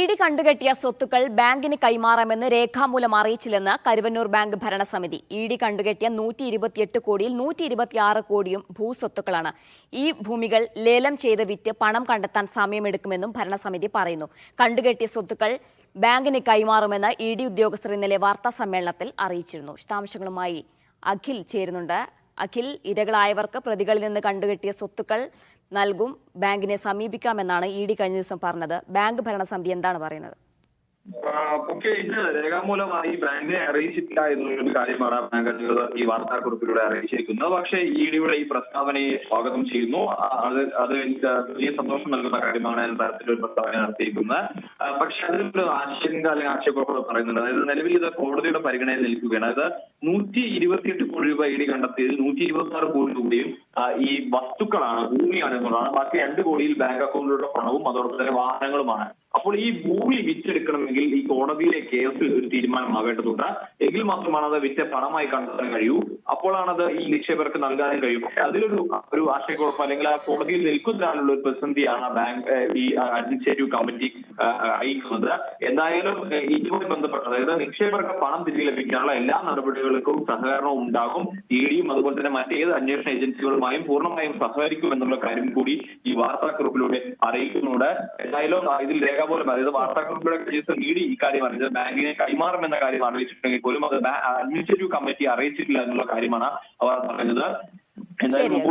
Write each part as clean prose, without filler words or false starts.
ED കണ്ടുകെട്ടിയ സ്വത്തുക്കൾ ബാങ്കിന് കൈമാറാമെന്ന് രേഖാമൂലം അറിയിച്ചില്ലെന്ന് കരുവന്നൂർ ബാങ്ക് ഭരണസമിതി. ഇഡി കണ്ടുകെട്ടിയ 128 കോടിയിൽ 126 കോടിയും ഭൂസ്വത്തുക്കളാണ്. ഈ ഭൂമികൾ ലേലം ചെയ്ത് വിറ്റ് പണം കണ്ടെത്താൻ സമയമെടുക്കുമെന്നും ഭരണസമിതി പറയുന്നു. കണ്ടുകെട്ടിയ സ്വത്തുക്കൾ ബാങ്കിന് കൈമാറുമെന്ന് ഇഡി ഉദ്യോഗസ്ഥർ ഇന്നലെ വാർത്താ സമ്മേളനത്തിൽ അറിയിച്ചിരുന്നു. വിശദാംശങ്ങളുമായി അഖിൽ ചേരുന്നുണ്ട്. അഖിൽ, ഇരകളായവർക്ക് പ്രതികളിൽ നിന്ന് കണ്ടുകെട്ടിയ സ്വത്തുക്കൾ നൽകും, ബാങ്കിനെ സമീപിക്കാമെന്നാണ് ഇഡി കഴിഞ്ഞ ദിവസം പറഞ്ഞത്. ബാങ്ക് ഭരണസമിതി എന്താണ് പറയുന്നത്? പക്ഷേ ഇത് രേഖാമൂലമായി ബാങ്കിനെ അറിയിച്ചിട്ടില്ല എന്നുള്ളൊരു കാര്യമാണ് ബാങ്ക് അധികൃതർ ഈ വാർത്താക്കുറിപ്പിലൂടെ അറിയിച്ചിരിക്കുന്നത്. പക്ഷേ ഇഡിയുടെ ഈ പ്രസ്താവനയെ സ്വാഗതം ചെയ്യുന്നു. അത് എനിക്ക് വലിയ സന്തോഷം നൽകുന്ന കാര്യമാണ് എന്ന തരത്തിലൊരു പ്രസ്താവന നടത്തിയിരിക്കുന്നത്. പക്ഷെ അതിലൊരു ആശങ്ക അല്ലെങ്കിൽ ആക്ഷേപങ്ങൾ പറയുന്നുണ്ട്. അതായത് നിലവിൽ ഇത് കോടതിയുടെ പരിഗണനയിൽ നിൽക്കുകയാണ്. അതായത് 128 കോടി രൂപ ഇഡി കണ്ടെത്തിയതിൽ 126 കോടി രൂപയും ഈ വസ്തുക്കളാണ്, ഭൂമിയാണ് എന്നുള്ളതാണ്. ബാക്കി 2 കോടിയിൽ ബാങ്ക് അക്കൗണ്ടിലുള്ള പണവും അതോടൊപ്പം തന്നെ വാഹനങ്ങളുമാണ്. അപ്പോൾ ഈ ഭൂമി വിറ്റെടുക്കണമെങ്കിൽ ഈ കോടതിയിലെ കേസിൽ ഒരു തീരുമാനമാകേണ്ടതുണ്ട്. എങ്കിൽ മാത്രമാണ് അത് വിറ്റ പണമായി കണ്ടെത്താൻ കഴിയൂ. അപ്പോഴാണത് ഈ നിക്ഷേപകർക്ക് നൽകാനും കഴിയും. പക്ഷെ അതിലൊരു ആശയക്കുഴപ്പം അല്ലെങ്കിൽ ആ കോടതിയിൽ നിൽക്കുന്നതിനുള്ള ഒരു പ്രതിസന്ധിയാണ് ബാങ്ക് ഈ അഡ്മിനിസ്ട്രേറ്റീവ് കമ്മിറ്റി അറിയിക്കുന്നത്. എന്തായാലും ഇതുമായി ബന്ധപ്പെട്ട് അതായത് നിക്ഷേപകർക്ക് പണം തിരികെ ലഭിക്കാനുള്ള എല്ലാ നടപടികൾക്കും സഹകരണവും ഉണ്ടാകും. ഇഡിയും അതുപോലെ തന്നെ മറ്റേത് അന്വേഷണ ഏജൻസികളുമായും പൂർണ്ണമായും സഹകരിക്കും എന്നുള്ള കാര്യം കൂടി ഈ വാർത്താക്കുറിപ്പിലൂടെ അറിയിക്കുന്നുണ്ട്. എന്തായാലും ഇതിൽ രേഖാമൂലം അതായത് വാർത്താക്കുറിപ്പിലൂടെ ഇഡി ഇക്കാര്യം അറിയിച്ചത് ബാങ്കിനെ കൈമാറുമെന്ന കാര്യം അറിയിച്ചിട്ടുണ്ടെങ്കിൽ പോലും അത് അഡ്മിനിസ്ട്രേറ്റീവ് കമ്മിറ്റി അറിയിച്ചിട്ടില്ല എന്നുള്ള കാര്യമാണ് അവർ പറഞ്ഞത്. എന്തായാലും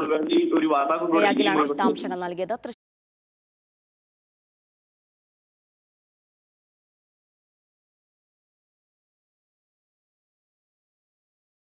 ഒരു വാർത്താക്കുറിപ്പിലൂടെ വിശദാംശങ്ങൾ നൽകിയത്.